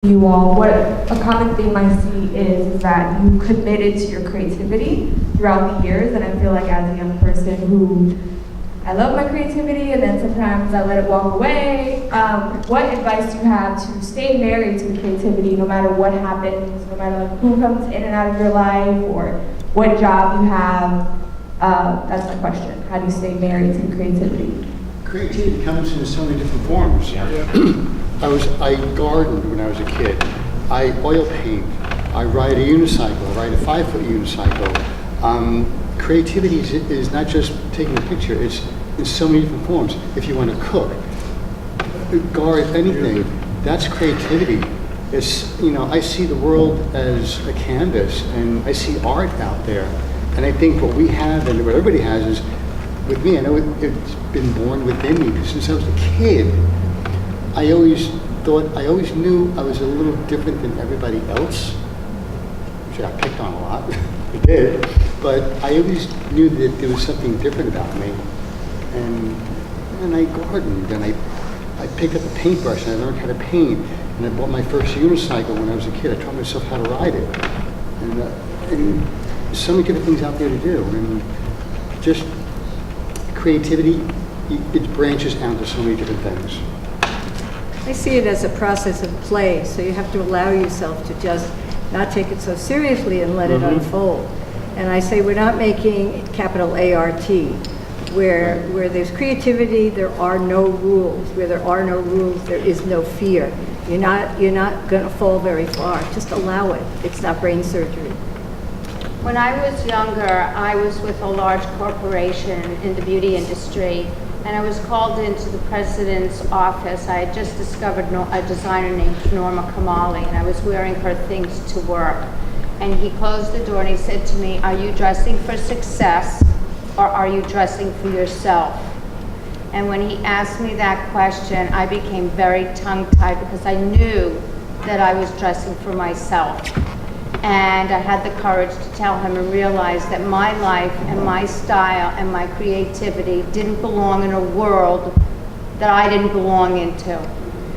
you all, what a common theme I see is that you committed to your creativity throughout the years, and I feel like as a young person who, I love my creativity and then sometimes I let it walk away. What advice do you have to stay married to the creativity no matter what happens, no matter like who comes in and out of your life or what job you have? That's my question. How do you stay married to the creativity? Creativity comes in so many different forms. I gardened when I was a kid. I oil paint. I ride a unicycle. I ride a 5-foot unicycle. Creativity is not just taking a picture. It's in so many different forms. If you want to cook, garden, anything, that's creativity. It's, you know, I see the world as a canvas, and I see art out there. And I think what we have and what everybody has is, with me, I know it's been born within me, because since I was a kid, I always knew I was a little different than everybody else, which I picked on a lot. I did, but I always knew that there was something different about me. And I gardened, and I picked up a paintbrush, and I learned how to paint. And I bought my first unicycle when I was a kid. I taught myself how to ride it. And so many different things out there to do. And just creativity, it branches out to so many different things. I see it as a process of play, so you have to allow yourself to just not take it so seriously and let it unfold. And I say we're not making capital A-R-T, where there's creativity, there are no rules. Where there are no rules, there is no fear. You're not going to fall very far. Just allow it. It's not brain surgery. When I was younger, I was with a large corporation in the beauty industry, and I was called into the president's office. I had just discovered a designer named Norma Kamali, and I was wearing her things to work. And he closed the door and he said to me, "Are you dressing for success or are you dressing for yourself?" And when he asked me that question, I became very tongue-tied because I knew that I was dressing for myself. And I had the courage to tell him and realize that my life and my style and my creativity didn't belong in a world that I didn't belong into.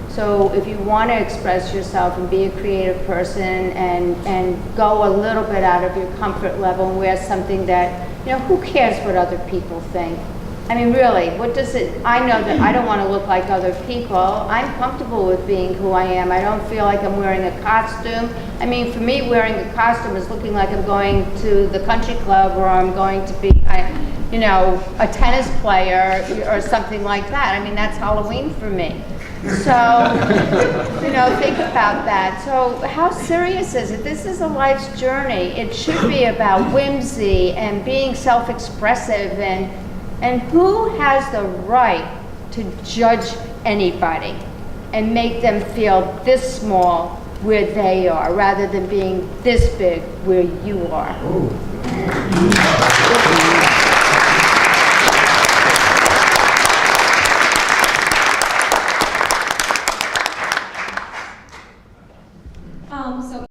So if you want to express yourself and be a creative person and go a little bit out of your comfort level and wear something that, you know, who cares what other people think? I mean, really, what does it, I know that I don't want to look like other people. I'm comfortable with being who I am. I don't feel like I'm wearing a costume. I mean, for me, wearing a costume is looking like I'm going to the country club or I'm going to be, you know, a tennis player or something like that. I mean, that's Halloween for me. So, you know, think about that. So how serious is it? This is a life's journey. It should be about whimsy and being self-expressive and who has the right to judge anybody and make them feel this small where they are rather than being this big where you are?